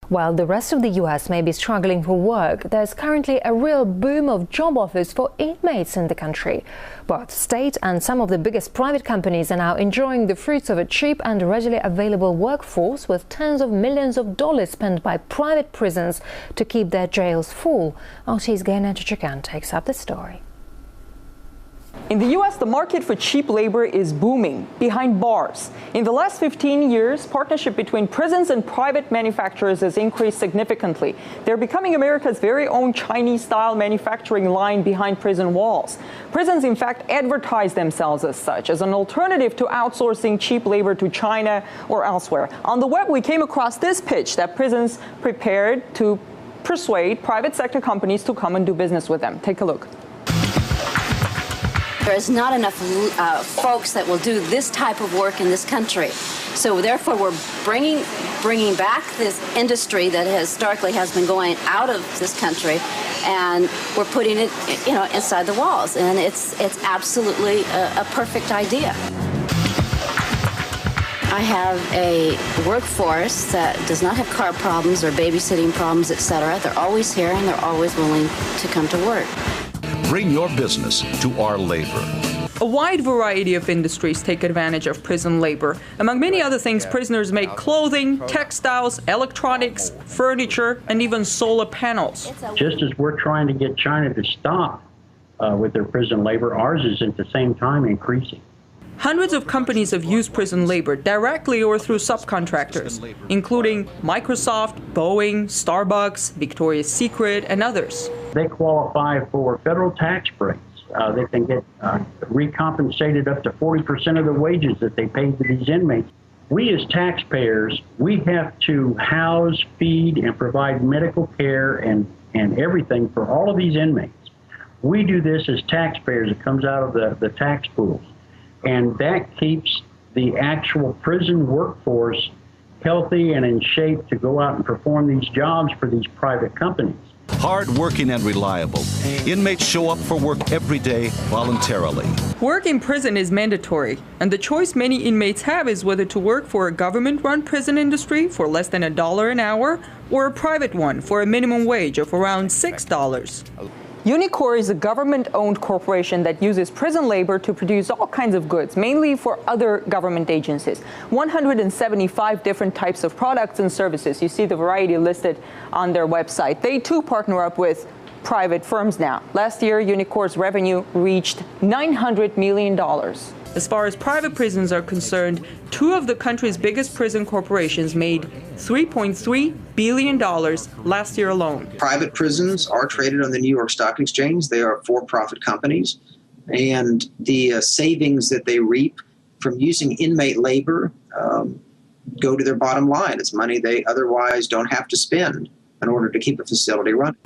While the rest of the U.S. may be struggling for work, there's currently a real boom of job offers for inmates in the country. Both state and some of the biggest private companies are now enjoying the fruits of a cheap and readily available workforce, with tens of millions of dollars spent by private prisons to keep their jails full. RT's Gaina Chichikan takes up the story. In the U.S., the market for cheap labor is booming behind bars. In the last 15 years, partnership between prisons and private manufacturers has increased significantly. They're becoming America's very own Chinese-style manufacturing line behind prison walls. Prisons, in fact, advertise themselves as such, as an alternative to outsourcing cheap labor to China or elsewhere. On the web, we came across this pitch that prisons prepared to persuade private sector companies to come and do business with them. Take a look. There's not enough folks that will do this type of work in this country. So therefore, we're bringing back this industry that historically has been going out of this country, and we're putting it, inside the walls. And it's absolutely a perfect idea. I have a workforce that does not have car problems or babysitting problems, etc. They're always here, and they're always willing to come to work. Bring your business to our labor. A wide variety of industries take advantage of prison labor. Among many other things, prisoners make clothing, textiles, electronics, furniture, and even solar panels. Just as we're trying to get China to stop with their prison labor, ours is at the same time increasing. Hundreds of companies have used prison labor directly or through subcontractors, including Microsoft, Boeing, Starbucks, Victoria's Secret, and others. They qualify for federal tax breaks. They can get recompensated up to 40% of the wages that they pay to these inmates. We as taxpayers, we have to house, feed, and provide medical care and everything for all of these inmates. We do this as taxpayers. It comes out of the tax pools. And that keeps the actual prison workforce healthy and in shape to go out and perform these jobs for these private companies. Hard-working and reliable, inmates show up for work every day voluntarily. Work in prison is mandatory, and the choice many inmates have is whether to work for a government-run prison industry for less than $1 an hour or a private one for a minimum wage of around $6. Unicor is a government-owned corporation that uses prison labor to produce all kinds of goods, mainly for other government agencies. 175 different types of products and services. You see the variety listed on their website. They too partner up with private firms now. Last year, Unicor's revenue reached $900 million. As far as private prisons are concerned, two of the country's biggest prison corporations made $3.3 billion last year alone. Private prisons are traded on the New York Stock Exchange. They are for-profit companies, and the savings that they reap from using inmate labor go to their bottom line. It's money they otherwise don't have to spend in order to keep a facility running.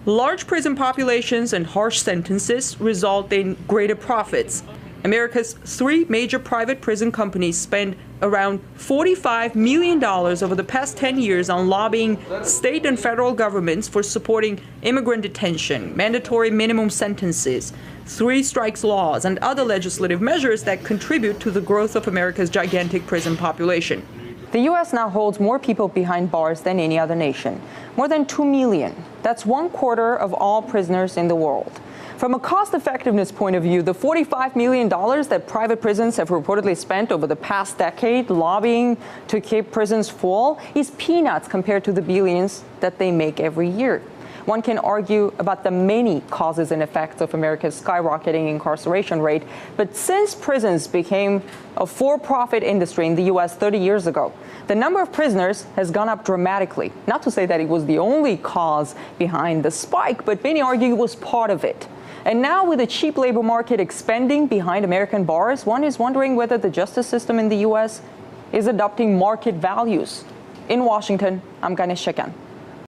Large prison populations and harsh sentences result in greater profits. America's three major private prison companies spend around $45 million over the past 10 years on lobbying state and federal governments for supporting immigrant detention, mandatory minimum sentences, three strikes laws, and other legislative measures that contribute to the growth of America's gigantic prison population. The U.S. now holds more people behind bars than any other nation, more than 2 million. That's 1/4 of all prisoners in the world. From a cost-effectiveness point of view, the $45 million that private prisons have reportedly spent over the past decade lobbying to keep prisons full is peanuts compared to the billions that they make every year. One can argue about the many causes and effects of America's skyrocketing incarceration rate, but since prisons became a for-profit industry in the U.S. 30 years ago, the number of prisoners has gone up dramatically. Not to say that it was the only cause behind the spike, but many argue it was part of it. And now with the cheap labor market expanding behind American bars, one is wondering whether the justice system in the U.S. is adopting market values. In Washington, I'm Ganesh Shekan.